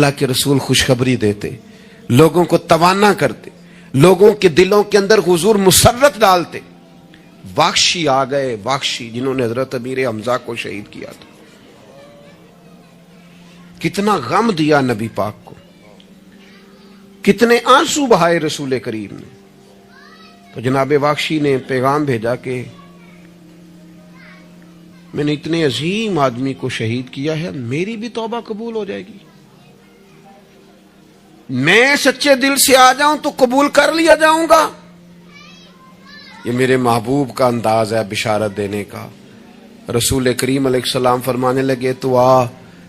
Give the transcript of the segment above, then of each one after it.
اللہ کے رسول خوشخبری دیتے، لوگوں کو توانا کرتے، لوگوں کے دلوں کے اندر حضور مسرت ڈالتے۔ واخشی آ گئے، واخشی جنہوں نے حضرت امیر حمزہ کو شہید کیا تھا، کتنا غم دیا نبی پاک کو، کتنے آنسو بہائے رسول کریم نے۔ تو جناب واخشی نے پیغام بھیجا کہ میں نے اتنے عظیم آدمی کو شہید کیا ہے، میری بھی توبہ قبول ہو جائے گی؟ میں سچے دل سے آ جاؤں تو قبول کر لیا جاؤں گا؟ یہ میرے محبوب کا انداز ہے بشارت دینے کا۔ رسول کریم علیہ السلام فرمانے لگے تو آ،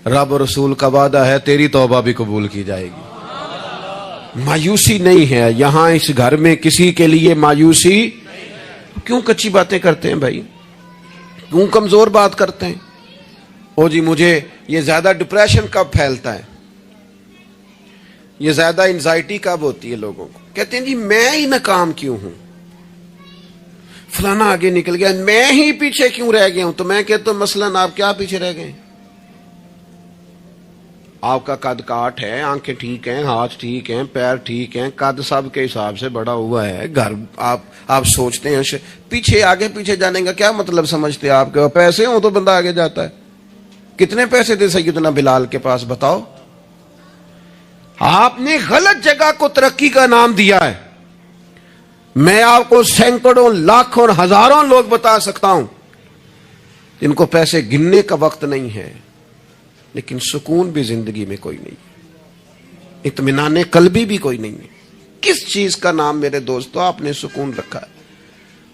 رب رسول کا وعدہ ہے تیری توبہ بھی قبول کی جائے گی۔ مایوسی نہیں ہے یہاں اس گھر میں، کسی کے لیے مایوسی۔ کیوں کچی باتیں کرتے ہیں بھائی؟ کیوں کمزور بات کرتے ہیں؟ او جی مجھے یہ زیادہ ڈپریشن کب پھیلتا ہے، یہ زیادہ انزائٹی کب ہوتی ہے لوگوں کو؟ کہتے ہیں جی میں ہی ناکام کیوں ہوں، فلانا آگے نکل گیا، میں ہی پیچھے کیوں رہ گیا ہوں؟ تو میں کہتا ہوں مثلاً آپ کیا پیچھے رہ گئے؟ آپ کا قد کاٹ ہے، آنکھیں ٹھیک ہیں، ہاتھ ٹھیک ہیں، پیر ٹھیک ہیں، قد سب کے حساب سے بڑا ہوا ہے، گھر آپ سوچتے ہیں پیچھے آگے پیچھے جانے کا کیا مطلب سمجھتے ہیں؟ آپ کے پیسے ہوں تو بندہ آگے جاتا ہے۔ کتنے پیسے تھے سیدنا بلال کے پاس بتاؤ؟ آپ نے غلط جگہ کو ترقی کا نام دیا ہے۔ میں آپ کو سینکڑوں لاکھوں ہزاروں لوگ بتا سکتا ہوں جن کو پیسے گننے کا وقت نہیں ہے، لیکن سکون بھی زندگی میں کوئی نہیں، اطمینان قلبی بھی کوئی نہیں ہے۔ کس چیز کا نام میرے دوستو آپ نے سکون رکھا ہے؟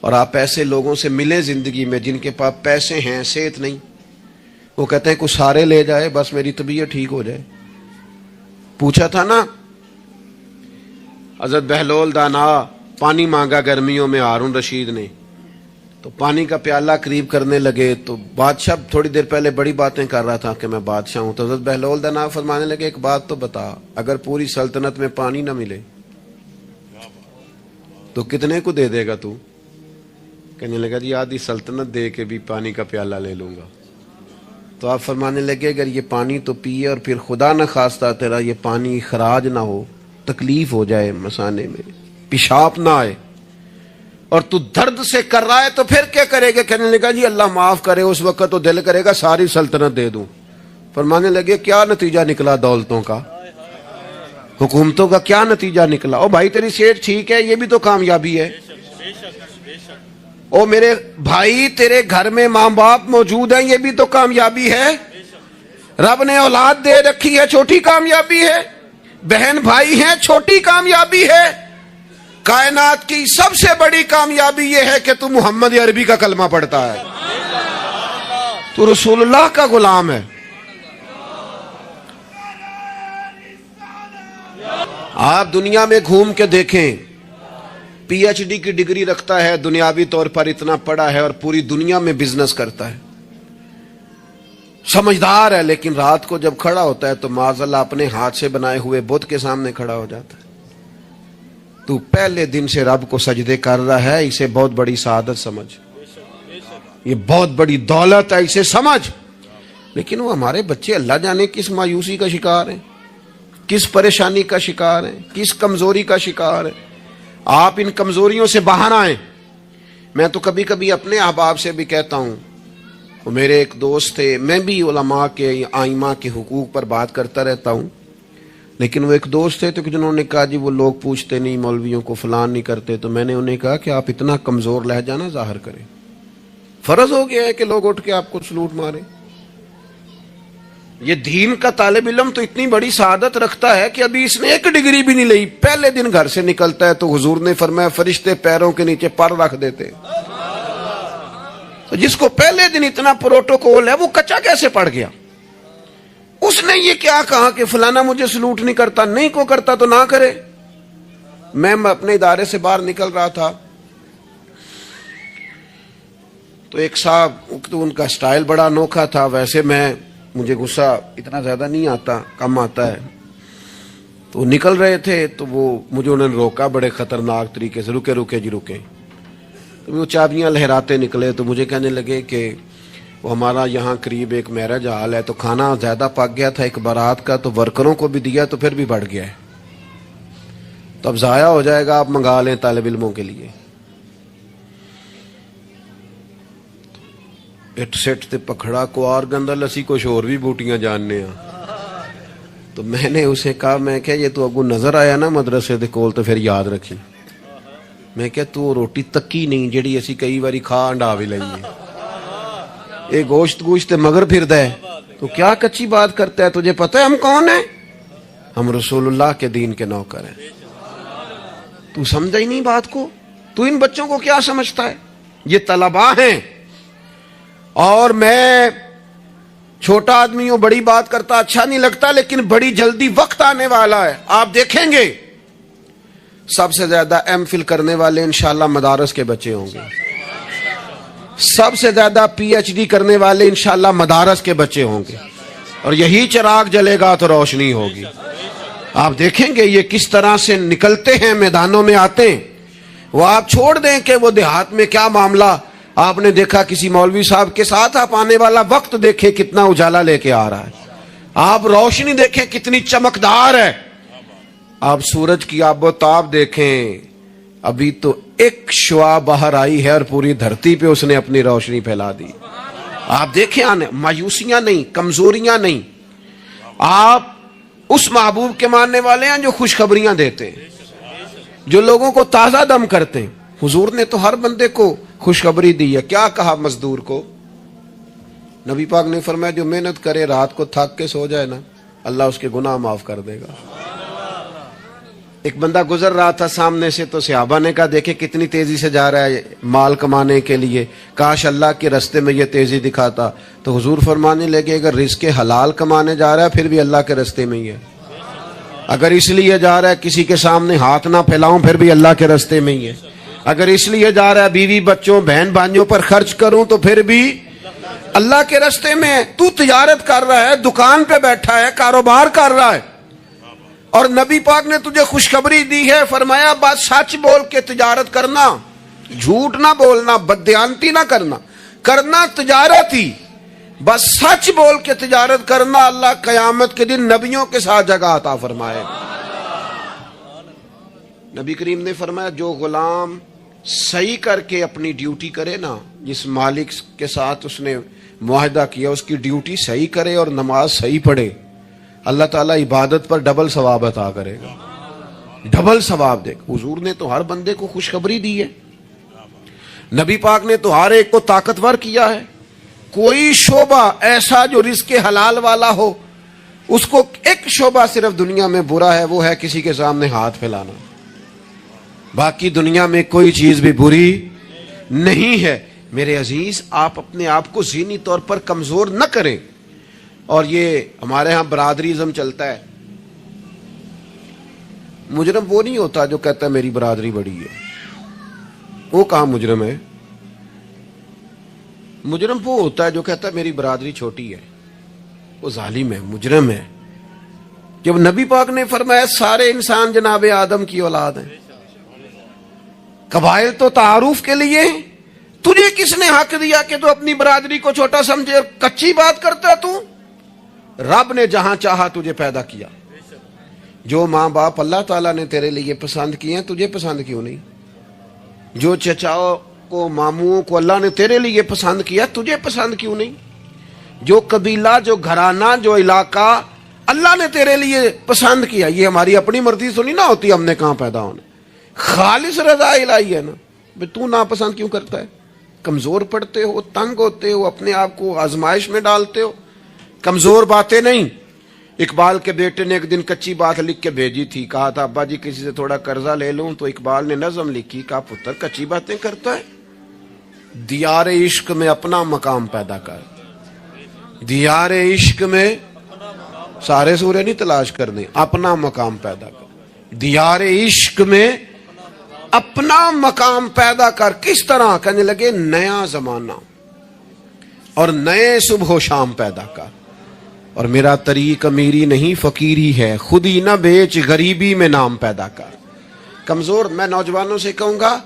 اور آپ ایسے لوگوں سے ملے زندگی میں جن کے پاس پیسے ہیں، صحت نہیں، وہ کہتے ہیں کچھ سارے لے جائے بس میری طبیعت ٹھیک ہو جائے۔ پوچھا تھا نا حضرت بہلول دانا، پانی مانگا گرمیوں میں ہارون رشید نے، تو پانی کا پیالہ قریب کرنے لگے تو بادشاہ تھوڑی دیر پہلے بڑی باتیں کر رہا تھا کہ میں بادشاہ ہوں، تو حضرت بہلول دانا فرمانے لگے ایک بات تو بتا، اگر پوری سلطنت میں پانی نہ ملے تو کتنے کو دے دے گا تو؟ کہنے لگا جی آدھی سلطنت دے کے بھی پانی کا پیالہ لے لوں گا۔ تو آپ فرمانے لگے اگر یہ پانی تو پیے اور پھر خدا نہ خواستہ تیرا یہ پانی خراج نہ ہو، تکلیف ہو جائے مسانے میں، پیشاب نہ آئے، اور تو درد سے کر رہا ہے تو پھر کیا کرے گا؟ کہنے لگا جی اللہ معاف کرے، اس وقت تو دل کرے گا ساری سلطنت دے دوں۔ فرمانے لگے کیا نتیجہ نکلا دولتوں کا، حکومتوں کا کیا نتیجہ نکلا؟ او بھائی تیری صحت ٹھیک ہے، یہ بھی تو کامیابی ہے۔ او میرے بھائی تیرے گھر میں ماں باپ موجود ہیں، یہ بھی تو کامیابی ہے۔ رب نے اولاد دے رکھی ہے، چھوٹی کامیابی ہے۔ بہن بھائی ہیں، چھوٹی کامیابی ہے۔ کائنات کی سب سے بڑی کامیابی یہ ہے کہ تو محمد عربی کا کلمہ پڑھتا ہے، تو رسول اللہ کا غلام ہے۔ آپ دنیا میں گھوم کے دیکھیں، پی ایچ ڈی کی ڈگری رکھتا ہے، دنیاوی طور پر اتنا پڑھا ہے اور پوری دنیا میں بزنس کرتا ہے، سمجھدار ہے، لیکن رات کو جب کھڑا ہوتا ہے تو معاذ اللہ اپنے ہاتھ سے بنائے ہوئے بت کے سامنے کھڑا ہو جاتا ہے۔ تو پہلے دن سے رب کو سجدے کر رہا ہے، اسے بہت بڑی سعادت سمجھ، یہ بہت بڑی دولت ہے، اسے سمجھ۔ لیکن وہ ہمارے بچے اللہ جانے کس مایوسی کا شکار ہیں، کس پریشانی کا شکار ہیں، کس کمزوری کا شکار ہیں۔ آپ ان کمزوریوں سے باہر آئیں۔ میں تو کبھی کبھی اپنے احباب سے بھی کہتا ہوں، وہ میرے ایک دوست تھے، میں بھی علماء کے آئمہ کے حقوق پر بات کرتا رہتا ہوں، لیکن وہ ایک دوست تھے تو جنہوں نے کہا جی وہ لوگ پوچھتے نہیں، مولویوں کو فلان نہیں کرتے، تو میں نے انہیں کہا کہ آپ اتنا کمزور لہجہ نہ ظاہر کریں، فرض ہو گیا ہے کہ لوگ اٹھ کے آپ کو سلوٹ ماریں۔ یہ دین کا طالب علم تو اتنی بڑی سعادت رکھتا ہے کہ ابھی اس نے ایک ڈگری بھی نہیں لئی، پہلے دن گھر سے نکلتا ہے تو حضور نے فرمایا فرشتے پیروں کے نیچے پر رکھ دیتے۔ تو جس کو پہلے دن اتنا پروٹوکول ہے وہ کچا کیسے پڑ گیا؟ اس نے یہ کیا کہا کہ فلانا مجھے سلوٹ نہیں کرتا، نہیں کو کرتا تو نہ کرے۔ میں اپنے ادارے سے باہر نکل رہا تھا تو ایک صاحب، تو ان کا سٹائل بڑا انوکھا تھا، ویسے مجھے غصہ اتنا زیادہ نہیں آتا، کم آتا ہے، تو نکل رہے تھے تو مجھے انہوں نے روکا بڑے خطرناک طریقے سے، رکے جی رکے۔ تو وہ چابیاں لہراتے نکلے تو مجھے کہنے لگے کہ وہ ہمارا یہاں قریب ایک میرج ہال ہے، تو کھانا زیادہ پک گیا تھا ایک بارات کا، تو ورکروں کو بھی دیا تو پھر بھی بڑھ گیا ہے، تو اب ضائع ہو جائے گا، آپ منگا لیں طالب علموں کے لیے۔ اٹ سٹ تے پکھڑا کوار گندا لسی کچھ اور بھی بوٹیاں جاننے ہیں۔ تو میں نے اسے کہا، میں کہ یہ تو اگو نظر آیا نا مدرسے دے کول تو پھر یاد رکھی۔ میں کہ تو روٹی تکی نہیں جڑی اسی کئی باری کھا انڈا بھی لئیے، اے گوشت مگر پھردا ہے، تو کیا کچی بات کرتا ہے؟ تجھے پتہ ہے ہم کون ہیں؟ ہم رسول اللہ کے دین کے نوکر ہیں۔ تو سمجھا ہی نہیں بات کو، تو ان بچوں کو کیا سمجھتا ہے؟ یہ طلباء ہیں، اور میں چھوٹا آدمی ہوں، بڑی بات کرتا اچھا نہیں لگتا، لیکن بڑی جلدی وقت آنے والا ہے، آپ دیکھیں گے سب سے زیادہ ایم فل کرنے والے انشاءاللہ مدارس کے بچے ہوں گے، سب سے زیادہ پی ایچ ڈی کرنے والے انشاءاللہ مدارس کے بچے ہوں گے، اور یہی چراغ جلے گا تو روشنی ہوگی۔ آپ دیکھیں گے یہ کس طرح سے نکلتے ہیں، میدانوں میں آتے ہیں۔ وہ آپ چھوڑ دیں کہ وہ دیہات میں کیا معاملہ، آپ نے دیکھا کسی مولوی صاحب کے ساتھ، آپ آنے والا وقت دیکھیں کتنا اجالا لے کے آ رہا ہے، آپ روشنی دیکھیں کتنی چمکدار ہے، آپ سورج کی آب و تاب دیکھیں، ابھی تو ایک شعاع باہر آئی ہے اور پوری دھرتی پہ اس نے اپنی روشنی پھیلا دی۔ آپ دیکھیں، آنے مایوسیاں نہیں، کمزوریاں نہیں، آپ اس محبوب کے ماننے والے ہیں جو خوشخبریاں دیتے ہیں، جو لوگوں کو تازہ دم کرتے ہیں۔ حضور نے تو ہر بندے کو خوشخبری دی ہے، کیا کہا مزدور کو؟ نبی پاک نے فرمایا جو محنت کرے رات کو تھک کے سو جائے نا، اللہ اس کے گناہ معاف کر دے گا۔ ایک بندہ گزر رہا تھا سامنے سے، تو صحابہ نے کہا دیکھیں کتنی تیزی سے جا رہا ہے مال کمانے کے لیے، کاش اللہ کے رستے میں یہ تیزی دکھاتا۔ تو حضور فرمانے لگے اگر رزق حلال کمانے جا رہا ہے پھر بھی اللہ کے رستے میں ہی ہے، اگر اس لیے جا رہا ہے کسی کے سامنے ہاتھ نہ پھیلاؤں پھر بھی اللہ کے رستے میں ہی ہے، اگر اس لیے جا رہا ہے بیوی بچوں بہن بھائیوں پر خرچ کروں تو پھر بھی اللہ کے رستے میں ہے۔ تو تجارت کر رہا ہے، دکان پہ بیٹھا ہے، کاروبار کر رہا ہے، اور نبی پاک نے تجھے خوشخبری دی ہے، فرمایا بات سچ بول کے تجارت کرنا، جھوٹ نہ بولنا، بددیانتی نہ کرنا، کرنا تجارت ہی، بس سچ بول کے تجارت کرنا، اللہ قیامت کے دن نبیوں کے ساتھ جگہ عطا فرمائے۔ نبی کریم نے فرمایا جو غلام صحیح کر کے اپنی ڈیوٹی کرے نا، جس مالک کے ساتھ اس نے معاہدہ کیا اس کی ڈیوٹی صحیح کرے اور نماز صحیح پڑھے، اللہ تعالیٰ عبادت پر ڈبل ثواب عطا کرے گا، ڈبل ثواب دے گا۔ حضور نے تو ہر بندے کو خوشخبری دی ہے، نبی پاک نے تو ہر ایک کو طاقتور کیا ہے۔ کوئی شعبہ ایسا جو رزق حلال والا ہو، اس کو ایک شعبہ صرف دنیا میں برا ہے، وہ ہے کسی کے سامنے ہاتھ پھیلانا، باقی دنیا میں کوئی چیز بھی بری نہیں ہے۔ میرے عزیز، آپ اپنے آپ کو ذہنی طور پر کمزور نہ کریں، اور یہ ہمارے ہاں برادریزم چلتا ہے، مجرم وہ نہیں ہوتا جو کہتا ہے میری برادری بڑی ہے، وہ کہاں مجرم ہے؟ مجرم وہ ہوتا ہے جو کہتا ہے میری برادری چھوٹی ہے، وہ ظالم ہے، مجرم ہے۔ جب نبی پاک نے فرمایا سارے انسان جناب آدم کی اولاد ہیں، قبائل تو تعارف کے لیے ہیں، تجھے کس نے حق دیا کہ تو اپنی برادری کو چھوٹا سمجھے اور کچی بات کرتا تو؟ رب نے جہاں چاہا تجھے پیدا کیا، جو ماں باپ اللہ تعالیٰ نے تیرے لیے پسند کیے ہیں تجھے پسند کیوں نہیں؟ جو چچاؤں کو ماموں کو اللہ نے تیرے لیے پسند کیا تجھے پسند کیوں نہیں؟ جو قبیلہ، جو گھرانہ، جو علاقہ اللہ نے تیرے لیے پسند کیا، یہ ہماری اپنی مرضی تو نہیں نہ ہوتی ہم نے کہاں پیدا ہونا، خالص رضا الہی ہے نا۔ تو ناپسند کیوں کرتا ہے؟ کمزور پڑتے ہو، تنگ ہوتے ہو، اپنے آپ کو آزمائش میں ڈالتے ہو، کمزور باتیں نہیں۔ اقبال کے بیٹے نے ایک دن کچی بات لکھ کے بھیجی تھی، کہا تھا ابا جی کسی سے تھوڑا قرضہ لے لوں، تو اقبال نے نظم لکھی، کہا پتر کچی باتیں کرتا ہے، دیار عشق میں اپنا مقام پیدا کر، دیار عشق میں سارے سورے نہیں تلاش کرنے، اپنا مقام پیدا کر، دیار عشق میں اپنا مقام پیدا کر۔ کس طرح؟ کہنے لگے نیا زمانہ اور نئے صبح و شام پیدا کر، اور میرا طریق امیری نہیں فقیری ہے، خود ہی نہ بیچ غریبی میں نام پیدا کر۔ کمزور، میں نوجوانوں سے کہوں گا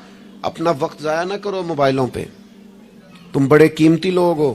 اپنا وقت ضائع نہ کرو موبائلوں پہ، تم بڑے قیمتی لوگ ہو،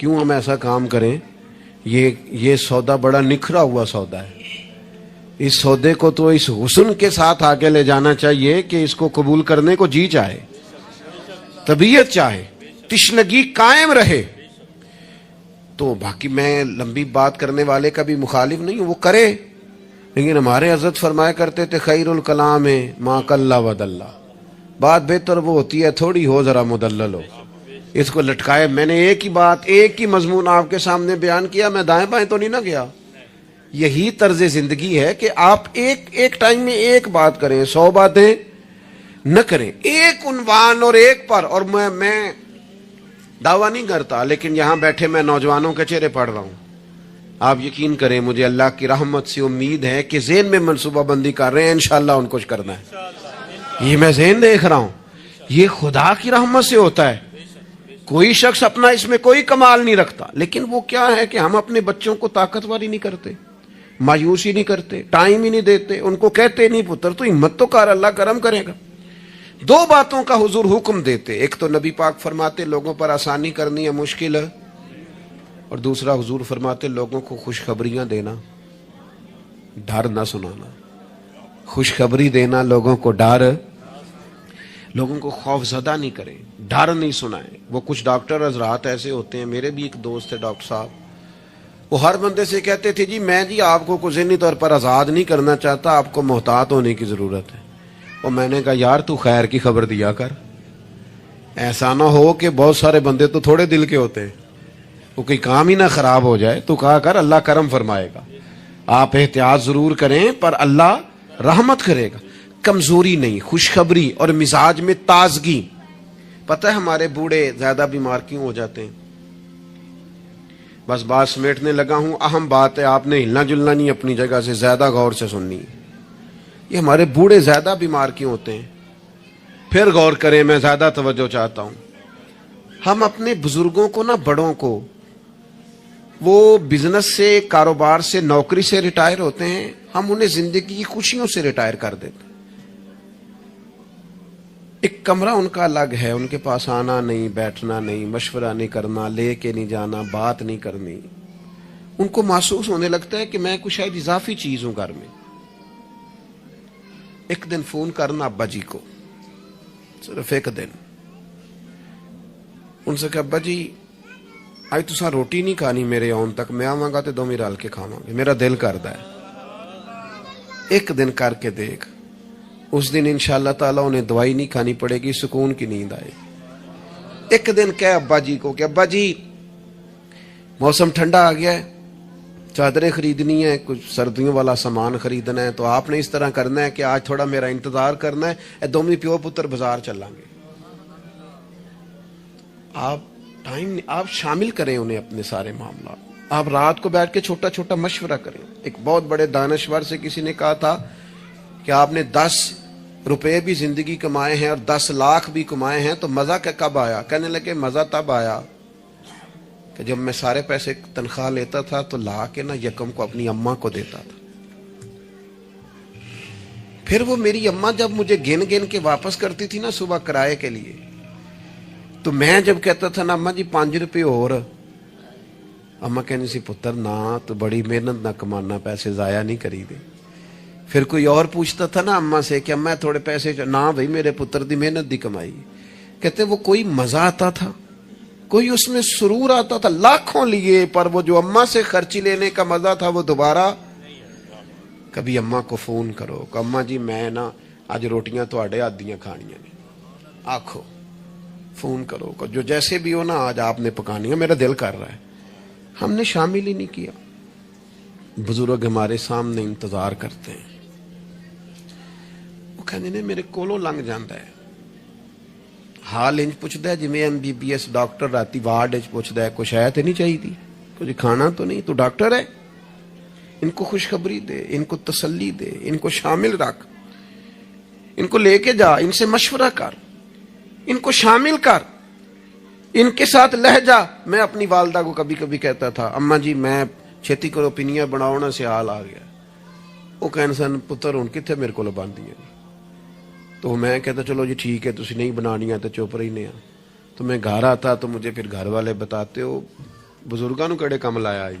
کیوں ہم ایسا کام کریں؟ یہ سودا بڑا نکھرا ہوا سودا ہے. اس سودے کو تو اس حسن کے ساتھ آگے لے جانا چاہیے کہ اس کو قبول کرنے کو جی چاہے, طبیعت چاہے, تشنگی قائم رہے. تو باقی میں لمبی بات کرنے والے کا بھی مخالف نہیں ہوں, وہ کرے, لیکن ہمارے حضرت فرمایا کرتے تھے خیر الکلام ما قل ودل, بات بہتر وہ ہوتی ہے تھوڑی ہو ذرا مدلل ہو. اس کو لٹکائے. میں نے ایک ہی بات, ایک ہی مضمون آپ کے سامنے بیان کیا, میں دائیں بائیں تو نہیں نہ گیا. یہی طرز زندگی ہے کہ آپ ایک ٹائم میں ایک بات کریں, 100 باتیں نہ کریں, ایک عنوان اور ایک پر. اور میں دعویٰ نہیں کرتا, لیکن یہاں بیٹھے میں نوجوانوں کے چہرے پڑھ رہا ہوں. آپ یقین کریں, مجھے اللہ کی رحمت سے امید ہے کہ ذہن میں منصوبہ بندی کر رہے ہیں, انشاءاللہ ان کو کرنا ہے. یہ میں ذہن دیکھ رہا ہوں, یہ خدا کی رحمت سے ہوتا ہے. کوئی شخص اپنا اس میں کوئی کمال نہیں رکھتا, لیکن وہ کیا ہے کہ ہم اپنے بچوں کو طاقتور ہی نہیں کرتے, مایوسی نہیں کرتے, ٹائم ہی نہیں دیتے. ان کو کہتے نہیں پتر تو ہمت تو کر, اللہ کرم کرے گا. 2 باتوں کا حضور حکم دیتے, ایک تو نبی پاک فرماتے لوگوں پر آسانی کرنی ہے مشکل ہے, اور دوسرا حضور فرماتے لوگوں کو خوشخبریاں دینا, ڈر نہ سنانا. خوشخبری دینا, لوگوں کو ڈر, لوگوں کو خوف زدہ نہیں کریں, ڈر نہیں سنائیں. وہ کچھ ڈاکٹر حضرات ایسے ہوتے ہیں, میرے بھی ایک دوست ہے ڈاکٹر صاحب, وہ ہر بندے سے کہتے تھے جی میں جی آپ کو ذہنی طور پر آزاد نہیں کرنا چاہتا, آپ کو محتاط ہونے کی ضرورت ہے. اور میں نے کہا یار تو خیر کی خبر دیا کر, ایسا نہ ہو کہ بہت سارے بندے تو تھوڑے دل کے ہوتے ہیں, وہ کوئی کام ہی نہ خراب ہو جائے. تو کہا کر اللہ کرم فرمائے گا. آپ احتیاط ضرور کریں پر اللہ رحمت کرے گا. کمزوری نہیں, خوشخبری اور مزاج میں تازگی. پتہ ہے ہمارے بوڑھے زیادہ بیمار کیوں ہو جاتے ہیں؟ بس بات سمیٹنے لگا ہوں, اہم بات ہے, آپ نے ہلنا جلنا نہیں, اپنی جگہ سے زیادہ غور سے سننی ہے. یہ ہمارے بوڑھے زیادہ بیمار کیوں ہوتے ہیں؟ پھر غور کریں, میں زیادہ توجہ چاہتا ہوں. ہم اپنے بزرگوں کو نا, بڑوں کو, وہ بزنس سے, کاروبار سے, نوکری سے ریٹائر ہوتے ہیں, ہم انہیں زندگی کی خوشیوں سے ریٹائر کر دیتے ہیں. ایک کمرہ ان کا الگ ہے, ان کے پاس آنا نہیں, بیٹھنا نہیں, مشورہ نہیں کرنا, لے کے نہیں جانا, بات نہیں کرنی. ان کو محسوس ہونے لگتا ہے کہ میں کچھ شاید اضافی چیز ہوں گھر میں. ایک دن فون کرنا ابا جی کو, صرف ایک دن, ان سے کہ ابا جی آج تساں روٹی نہیں کھانی میرے آن تک, میں آواں گا تے دوویں رل کے کھاواں گے, میرا دل کردا ہے. ایک دن کر کے دیکھ, اس دن انشاءاللہ تعالیٰ انہیں دوائی نہیں کھانی پڑے گی, سکون کی نیند آئے. ایک دن کہے ابا جی کو کہ ابا جی موسم ٹھنڈا آ گیا ہے, چادریں خریدنی ہے, کچھ سردیوں والا سامان خریدنا ہے, تو آپ نے اس طرح کرنا ہے کہ آج تھوڑا میرا انتظار کرنا ہے, اے دومی پیو پتر بازار چلیں گے. آپ شامل کریں انہیں اپنے سارے معاملات. آپ رات کو بیٹھ کے چھوٹا چھوٹا مشورہ کریں. ایک بہت بڑے دانشور سے کسی نے کہا تھا کہ آپ نے 10 روپے بھی زندگی کمائے ہیں اور 10 لاکھ بھی کمائے ہیں, تو مزہ کب آیا؟ کہنے لگے مزہ تب آیا کہ جب میں سارے پیسے تنخواہ لیتا تھا تو لا کے نا یکم کو اپنی اماں کو دیتا تھا. پھر وہ میری اماں جب مجھے گن گن کے واپس کرتی تھی نا صبح کرائے کے لیے, تو میں جب کہتا تھا نا اماں جی 5 روپے اور, اماں کہنی سی پتر نہ, تو بڑی محنت نہ کمانا, پیسے ضائع نہیں کری دے. پھر کوئی اور پوچھتا تھا نا اماں سے کہ اماں تھوڑے پیسے, نہ بھائی میرے پتر دی محنت دی کمائی. کہتے وہ کوئی مزہ آتا تھا, کوئی اس میں سرور آتا تھا, لاکھوں لیے, پر وہ جو اماں سے خرچی لینے کا مزہ تھا وہ دوبارہ. کبھی اماں کو فون کرو کہ اماں جی میں نا آج روٹیاں تواڈے ہاتھ دیاں کھانیاں نے, آکھو, فون کرو کہ جو جیسے بھی ہو نا آج آپ نے پکانی ہے, میرا دل کر رہا ہے. ہم نے شامل ہی نہیں کیا. بزرگ ہمارے سامنے انتظار کرتے ہیں, وہ کہنے نے میرے کولوں لنگ جاندا ہے, حال انج پوچھدا ہے جویں MBBS ڈاکٹر راتی وارڈ وچ پوچھدا ہے کچھ ہے تے نہیں چاہیے, کچھ کھانا تو نہیں, تو ڈاکٹر ہے. ان کو خوشخبری دے, ان کو تسلی دے, ان کو شامل رکھ, ان کو لے کے جا, ان سے مشورہ کر, ان کو شامل کر, ان کے ساتھ لہجہ. میں اپنی والدہ کو کبھی کبھی کہتا تھا اماں جی میں چھیتی کرو پینیاں بناؤ نا سیال آ گیا. وہ کہنے سن پتر ہن کتھے میرے کو باندھی. تو میں کہتا چلو جی ٹھیک ہے, تسی نہیں بنانی ہے تو چپ رہنے. تو میں گھر آتا تو مجھے پھر گھر والے بتاتے ہو ਬਜ਼ੁਰਗਾਂ ਨੂੰ ਕਿਹੜੇ ਕੰਮ ਲਾਇਆ ਜੀ।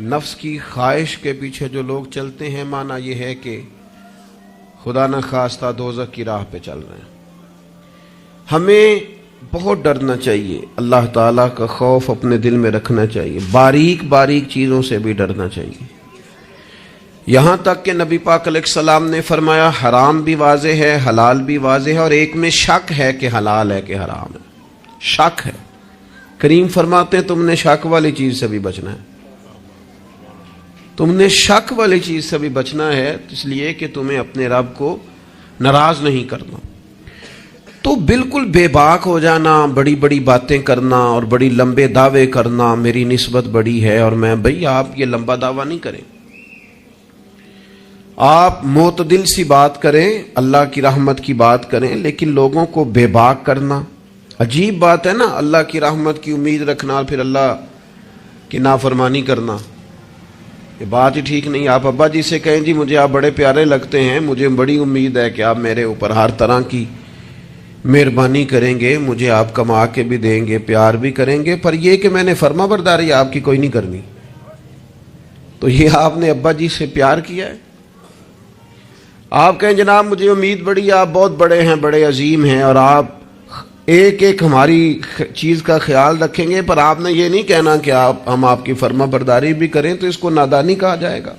نفس کی خواہش کے پیچھے جو لوگ چلتے ہیں مانا یہ ہے کہ خدا نہ خواستہ دوزخ کی راہ پہ چل رہے ہیں. ہمیں بہت ڈرنا چاہیے، اللہ تعالیٰ کا خوف اپنے دل میں رکھنا چاہیے، باریک باریک چیزوں سے بھی ڈرنا چاہیے. یہاں تک کہ نبی پاک علیہ السلام نے فرمایا حرام بھی واضح ہے، حلال بھی واضح ہے، اور ایک میں شک ہے کہ حلال ہے کہ حرام ہے، شک ہے. کریم فرماتے ہیں تم نے شک والی چیز سے بھی بچنا ہے، تم نے شک والی چیز سے بھی بچنا ہے، اس لیے کہ تمہیں اپنے رب کو ناراض نہیں کرنا. تو بالکل بے باک ہو جانا، بڑی بڑی باتیں کرنا اور بڑی لمبے دعوے کرنا، میری نسبت بڑی ہے اور میں، بھئی آپ یہ لمبا دعویٰ نہیں کریں. آپ معتدل سی بات کریں، اللہ کی رحمت کی بات کریں، لیکن لوگوں کو بے باک کرنا عجیب بات ہے نا. اللہ کی رحمت کی امید رکھنا اور پھر اللہ کی نافرمانی کرنا، یہ بات ہی ٹھیک نہیں. آپ ابا جی سے کہیں جی مجھے آپ بڑے پیارے لگتے ہیں، مجھے بڑی امید ہے کہ آپ میرے اوپر ہر طرح کی مہربانی کریں گے، مجھے آپ کما کے بھی دیں گے، پیار بھی کریں گے، پر یہ کہ میں نے فرما برداری آپ کی کوئی نہیں کرنی. تو یہ آپ نے ابا جی سے پیار کیا ہے؟ آپ کہیں جناب مجھے امید بڑی ہے، آپ بہت بڑے ہیں، بڑے عظیم ہیں، اور آپ ایک ایک ہماری چیز کا خیال رکھیں گے، پر آپ نے یہ نہیں کہنا کہ ہم آپ کی فرما برداری بھی کریں، تو اس کو نادانی کہا جائے گا.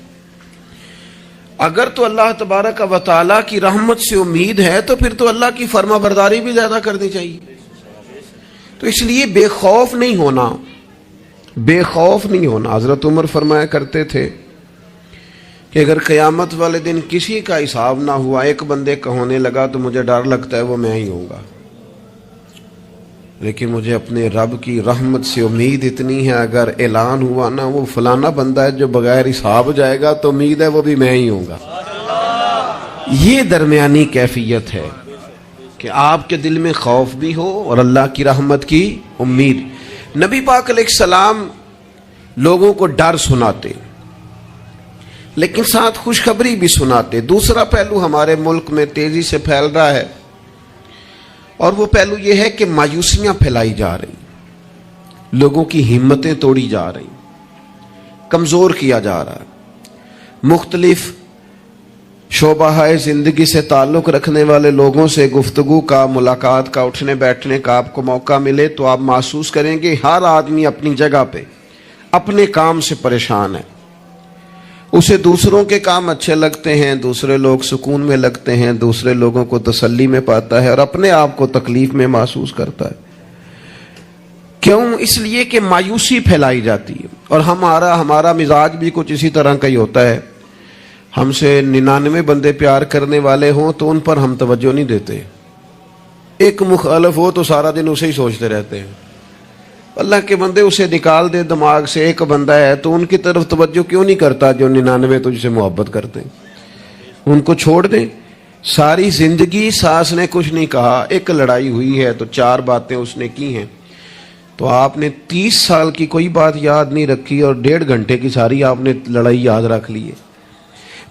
اگر تو اللہ تبارک و تعالیٰ کی رحمت سے امید ہے تو پھر تو اللہ کی فرما برداری بھی زیادہ کرنی چاہیے. تو اس لیے بے خوف نہیں ہونا، بے خوف نہیں ہونا. حضرت عمر فرمایا کرتے تھے کہ اگر قیامت والے دن کسی کا حساب نہ ہوا، ایک بندے کا ہونے لگا تو مجھے ڈر لگتا ہے وہ میں ہی ہوں گا، لیکن مجھے اپنے رب کی رحمت سے امید اتنی ہے، اگر اعلان ہوا نا وہ فلانا بندہ ہے جو بغیر حساب جائے گا تو امید ہے وہ بھی میں ہی ہوں گا. یہ درمیانی کیفیت ہے کہ آپ کے دل میں خوف بھی ہو اور اللہ کی رحمت کی امید. نبی پاک علیہ السلام لوگوں کو ڈر سناتے لیکن ساتھ خوشخبری بھی سناتے. دوسرا پہلو ہمارے ملک میں تیزی سے پھیل رہا ہے، اور وہ پہلو یہ ہے کہ مایوسیاں پھیلائی جا رہی، لوگوں کی ہمتیں توڑی جا رہی، کمزور کیا جا رہا ہے. مختلف شعبہ زندگی سے تعلق رکھنے والے لوگوں سے گفتگو کا، ملاقات کا، اٹھنے بیٹھنے کا آپ کو موقع ملے تو آپ محسوس کریں گے ہر آدمی اپنی جگہ پہ اپنے کام سے پریشان ہے. اسے دوسروں کے کام اچھے لگتے ہیں، دوسرے لوگ سکون میں لگتے ہیں، دوسرے لوگوں کو تسلی میں پاتا ہے، اور اپنے آپ کو تکلیف میں محسوس کرتا ہے. کیوں؟ اس لیے کہ مایوسی پھیلائی جاتی ہے. اور ہمارا مزاج بھی کچھ اسی طرح کا ہی ہوتا ہے. ہم سے 99 بندے پیار کرنے والے ہوں تو ان پر ہم توجہ نہیں دیتے، ایک مخالف ہو تو سارا دن اسے ہی سوچتے رہتے ہیں. اللہ کے بندے اسے نکال دے دماغ سے، ایک بندہ ہے تو ان کی طرف توجہ کیوں نہیں کرتا جو 99 تجھ سے محبت کرتے ہیں، ان کو چھوڑ دیں. ساری زندگی ساس نے کچھ نہیں کہا، ایک لڑائی ہوئی ہے تو 4 باتیں اس نے کی ہیں، تو آپ نے 30 سال کی کوئی بات یاد نہیں رکھی اور 1.5 گھنٹے کی ساری آپ نے لڑائی یاد رکھ لی ہے.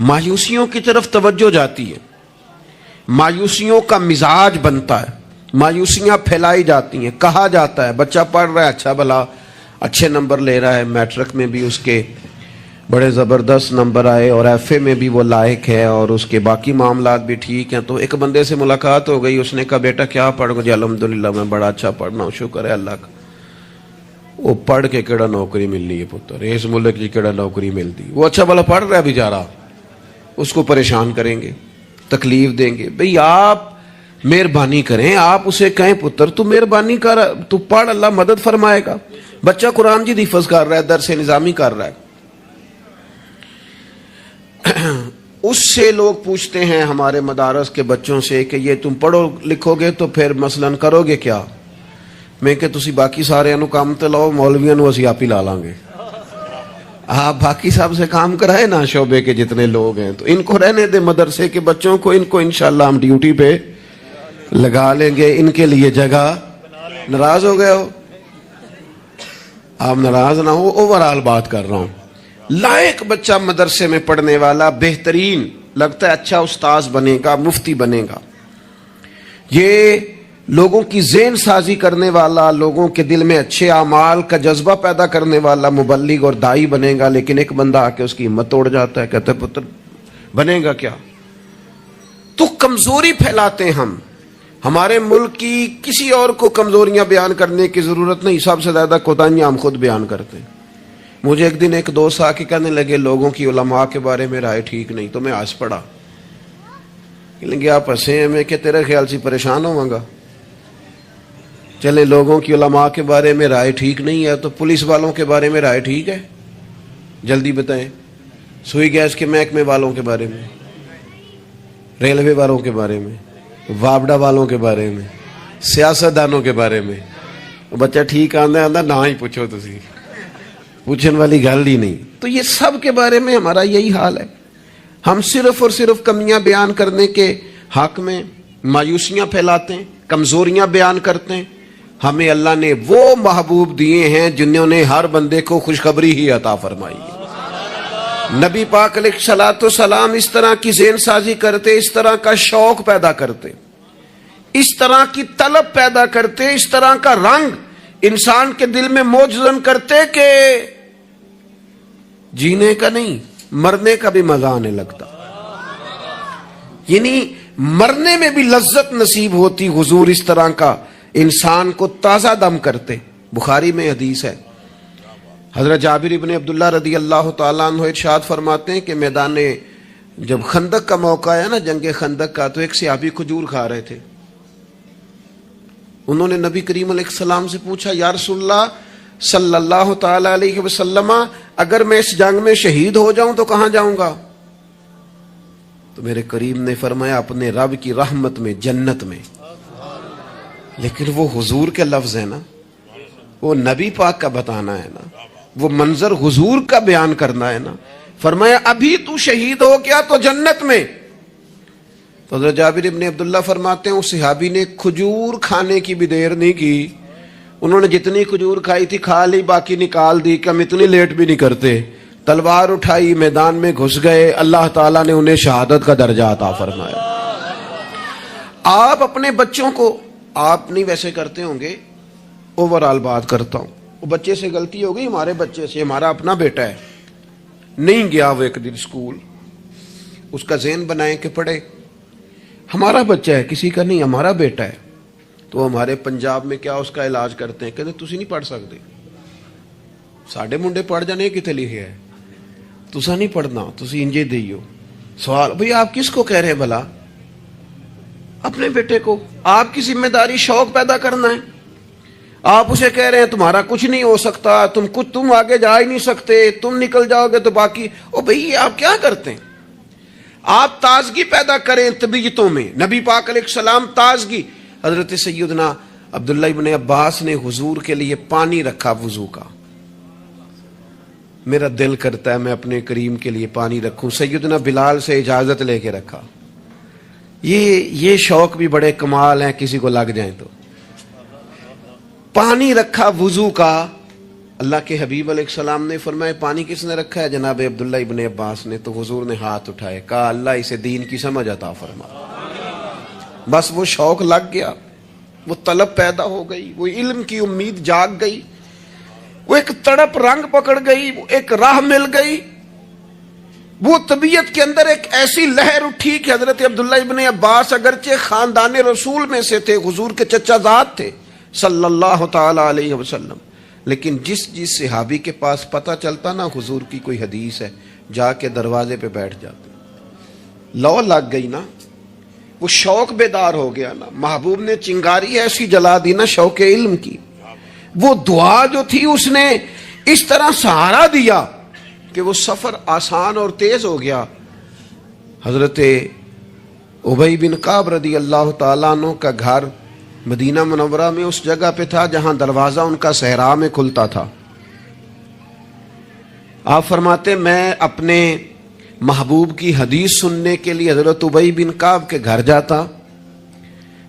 مایوسیوں کی طرف توجہ جاتی ہے، مایوسیوں کا مزاج بنتا ہے، مایوسیاں پھیلائی جاتی ہیں. کہا جاتا ہے بچہ پڑھ رہا ہے، اچھا بھلا اچھے نمبر لے رہا ہے، میٹرک میں بھی اس کے بڑے زبردست نمبر آئے اور ایف اے میں بھی وہ لائق ہے اور اس کے باقی معاملات بھی ٹھیک ہیں. تو ایک بندے سے ملاقات ہو گئی، اس نے کہا بیٹا کیا پڑھ گئے؟ الحمدللہ میں بڑا اچھا پڑھنا ہوں، شکر ہے اللہ کا. وہ پڑھ کے کیڑا نوکری ملنی ہے پتر، اس ملک کی کیڑا نوکری ملتی. وہ اچھا بھلا پڑھ رہا ہے بیچارہ، اس کو پریشان کریں گے، تکلیف دیں گے. بھئی آپ مہربانی کریں، آپ اسے کہیں پتر تو مہربانی کر، تو پڑھ، اللہ مدد فرمائے گا. بچہ قرآن جی حفظ کر رہا ہے، درس نظامی کر رہا ہے، اس سے لوگ پوچھتے ہیں ہمارے مدارس کے بچوں سے کہ یہ تم پڑھو لکھو گے تو پھر مثلاً کرو گے کیا؟ میں کہ تسی باقی سارے انو کام تے لاؤ، مولویاں نو اسی آپ ہی لا لیں گے. آپ باقی صاحب سے کام کرائے نا، شعبے کے جتنے لوگ ہیں، تو ان کو رہنے دے مدرسے کے بچوں کو، ان کو انشاءاللہ ہم ڈیوٹی پہ لگا لیں گے، ان کے لیے جگہ. ناراض ہو گئے ہو؟ آپ ناراض نہ ہو، اوورال بات کر رہا ہوں. لائق بچہ مدرسے میں پڑھنے والا، بہترین لگتا ہے، اچھا استاذ بنے گا، مفتی بنے گا. یہ لوگوں کی ذہن سازی کرنے والا، لوگوں کے دل میں اچھے اعمال کا جذبہ پیدا کرنے والا مبلغ اور داعی بنے گا، لیکن ایک بندہ آ کے اس کی ہمت توڑ جاتا ہے، کہتا ہے پتر بنے گا کیا؟ تو کمزوری پھیلاتے ہیں ہم. ہمارے ملک کی کسی اور کو کمزوریاں بیان کرنے کی ضرورت نہیں، سب سے زیادہ کوتاہیاں ہم خود بیان کرتے ہیں. مجھے ایک دن ایک دوست آ کے کہنے لگے لوگوں کی علماء کے بارے میں رائے ٹھیک نہیں، تو میں ہنس پڑا. کہ آپ ہنسے ہیں، میں کہ تیرے خیال سے پریشان ہوں گا. چلے لوگوں کی علماء کے بارے میں رائے ٹھیک نہیں ہے تو پولیس والوں کے بارے میں رائے ٹھیک ہے؟ جلدی بتائیں. سوئی گیس کے محکمے والوں کے بارے میں، ریلوے والوں کے بارے میں، وابڈا والوں کے بارے میں، سیاستدانوں کے بارے میں. بچہ ٹھیک آندا نہ ہی پوچھو، تسی پوچھن والی گل ہی نہیں. تو یہ سب کے بارے میں ہمارا یہی حال ہے. ہم صرف اور صرف کمیاں بیان کرنے کے حق میں مایوسیاں پھیلاتے ہیں، کمزوریاں بیان کرتے ہیں. ہمیں اللہ نے وہ محبوب دیے ہیں جنہوں نے ہر بندے کو خوشخبری ہی عطا فرمائی ہے. نبی پاک علیہ الصلوۃ والسلام اس طرح کی ذہن سازی کرتے، اس طرح کا شوق پیدا کرتے، اس طرح کی طلب پیدا کرتے، اس طرح کا رنگ انسان کے دل میں موجزن کرتے کہ جینے کا نہیں مرنے کا بھی مزہ آنے لگتا. یعنی مرنے میں بھی لذت نصیب ہوتی. حضور اس طرح کا انسان کو تازہ دم کرتے. بخاری میں حدیث ہے، حضرت جابر ابن عبداللہ رضی اللہ تعالیٰ عنہ ارشاد فرماتے ہیں کہ میدان جب خندق کا موقع آیا نا، جنگ خندق کا، تو ایک صحابی کھجور کھا رہے تھے. انہوں نے نبی کریم علیہ السلام سے پوچھا یا رسول اللہ صلی اللہ تعالی علیہ وسلم، اگر میں اس جنگ میں شہید ہو جاؤں تو کہاں جاؤں گا؟ تو میرے کریم نے فرمایا اپنے رب کی رحمت میں، جنت میں. لیکن وہ حضور کے لفظ ہے نا، وہ نبی پاک کا بتانا ہے نا، وہ منظر حضور کا بیان کرنا ہے نا. فرمایا ابھی تو شہید ہو گیا تو جنت میں. تو حضرت جابر ابن عبداللہ فرماتے ہیں اس صحابی نے کھجور کھانے کی بھی دیر نہیں کی. انہوں نے جتنی کھجور کھائی تھی کھا لی، باقی نکال دی کہ ہم اتنی لیٹ بھی نہیں کرتے. تلوار اٹھائی، میدان میں گھس گئے. اللہ تعالیٰ نے انہیں شہادت کا درجہ عطا فرمایا. آپ اپنے بچوں کو، آپ نہیں ویسے کرتے ہوں گے، اوورآل بات کرتا ہوں، وہ بچے سے غلطی ہو گئی، ہمارے بچے سے، ہمارا اپنا بیٹا ہے، نہیں گیا وہ ایک دن اسکول، اس کا ذہن بنائیں کہ پڑھے. ہمارا بچہ ہے، کسی کا نہیں، ہمارا بیٹا ہے. تو ہمارے پنجاب میں کیا اس کا علاج کرتے ہیں، کہتے تسی نہیں پڑھ سکتے، ساڈے منڈے پڑھ جانے کتے لکھے ہے، تسا نہیں پڑھنا، تسی انجے دیو. سوال بھئی آپ کس کو کہہ رہے ہیں بھلا؟ اپنے بیٹے کو. آپ کی ذمہ داری شوق پیدا کرنا ہے. آپ اسے کہہ رہے ہیں تمہارا کچھ نہیں ہو سکتا، تم آگے جا ہی نہیں سکتے، تم نکل جاؤ گے تو باقی. او بھئی آپ کیا کرتے ہیں؟ آپ تازگی پیدا کریں طبیعتوں میں. نبی پاک علیہ السلام تازگی. حضرت سیدنا عبداللہ ابن عباس نے حضور کے لیے پانی رکھا وضو کا. میرا دل کرتا ہے میں اپنے کریم کے لیے پانی رکھوں. سیدنا بلال سے اجازت لے کے رکھا. یہ شوق بھی بڑے کمال ہیں، کسی کو لگ جائیں تو. پانی رکھا وضو کا. اللہ کے حبیب علیہ السلام نے فرمایا پانی کس نے رکھا ہے؟ جناب عبداللہ ابن عباس نے. تو حضور نے ہاتھ اٹھائے، کہا اللہ اسے دین کی سمجھ عطا فرما. بس وہ شوق لگ گیا، وہ طلب پیدا ہو گئی، وہ علم کی امید جاگ گئی، وہ ایک تڑپ رنگ پکڑ گئی، وہ ایک راہ مل گئی. وہ طبیعت کے اندر ایک ایسی لہر اٹھی کہ حضرت عبداللہ ابن عباس اگرچہ خاندان رسول میں سے تھے، حضور کے چچا زاد تھے صلی اللہ تعالی علیہ وسلم، لیکن جس صحابی کے پاس پتہ چلتا نا حضور کی کوئی حدیث ہے، جا کے دروازے پہ بیٹھ جاتے. لو لگ گئی نا، وہ شوق بیدار ہو گیا نا. محبوب نے چنگاری ایسی جلا دی نا شوق علم کی. وہ دعا جو تھی اس نے اس طرح سہارا دیا کہ وہ سفر آسان اور تیز ہو گیا. حضرت ابی بن کعب رضی اللہ تعالیٰ عنہ کا گھر مدینہ منورہ میں اس جگہ پہ تھا جہاں دروازہ ان کا صحرا میں کھلتا تھا. آپ فرماتے میں اپنے محبوب کی حدیث سننے کے لیے حضرت ابی بن کعب کے گھر جاتا.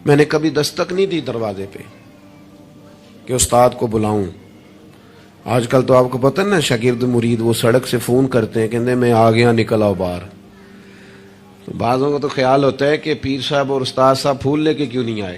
میں نے کبھی دستک نہیں دی دروازے پہ کہ استاد کو بلاؤں. آج کل تو آپ کو پتہ ہے نا، شاگرد مرید وہ سڑک سے فون کرتے ہیں، کہتے ہیں میں آ گیا، نکل آؤ باہر. تو بعضوں کو تو خیال ہوتا ہے کہ پیر صاحب اور استاد صاحب پھول لے کے کیوں نہیں آئے،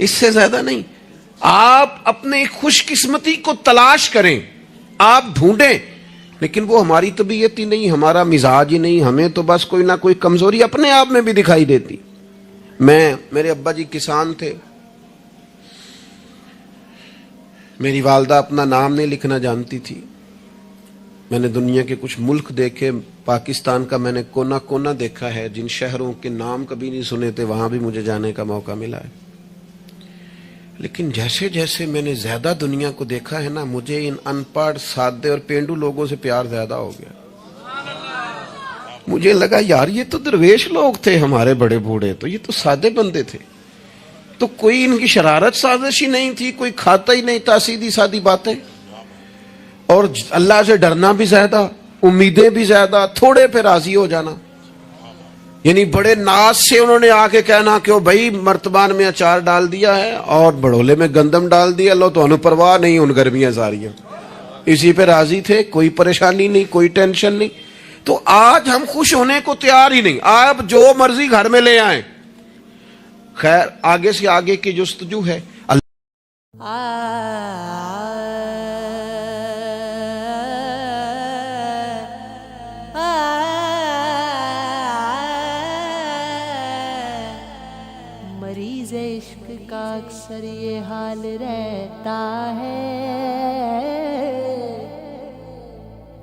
اس سے زیادہ نہیں. آپ اپنے خوش قسمتی کو تلاش کریں, آپ ڈھونڈیں, لیکن وہ ہماری طبیعت ہی نہیں, ہمارا مزاج ہی نہیں, ہمیں تو بس کوئی نہ کوئی کمزوری اپنے آپ میں بھی دکھائی دیتی. میرے ابا جی کسان تھے, میری والدہ اپنا نام نہیں لکھنا جانتی تھی. میں نے دنیا کے کچھ ملک دیکھے, پاکستان کا میں نے کونا کونا دیکھا ہے, جن شہروں کے نام کبھی نہیں سنے تھے وہاں بھی مجھے جانے کا موقع ملا ہے. لیکن جیسے جیسے میں نے زیادہ دنیا کو دیکھا ہے نا, مجھے ان ان پڑھ, سادے اور پینڈو لوگوں سے پیار زیادہ ہو گیا. مجھے لگا یار یہ تو درویش لوگ تھے ہمارے بڑے بوڑھے, تو یہ تو سادے بندے تھے, تو کوئی ان کی شرارت سازش ہی نہیں تھی, کوئی کھاتا ہی نہیں تھا, سیدھی سادی باتیں, اور اللہ سے ڈرنا بھی زیادہ, امیدیں بھی زیادہ, تھوڑے پہ راضی ہو جانا. یعنی بڑے ناز سے انہوں نے آ کے کہنا کہ بھائی مرتبان میں اچار ڈال دیا ہے اور بڑولے میں گندم ڈال دیا, لو تو پرواہ نہیں, ان گرمیاں ساریاں اسی پہ راضی تھے, کوئی پریشانی نہیں, کوئی ٹینشن نہیں. تو آج ہم خوش ہونے کو تیار ہی نہیں, آپ جو مرضی گھر میں لے آئیں. خیر, آگے سے آگے کی جستجو ہے. مریض عشق کا اکثر یہ حال رہتا ہے,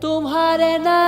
تمہارے نام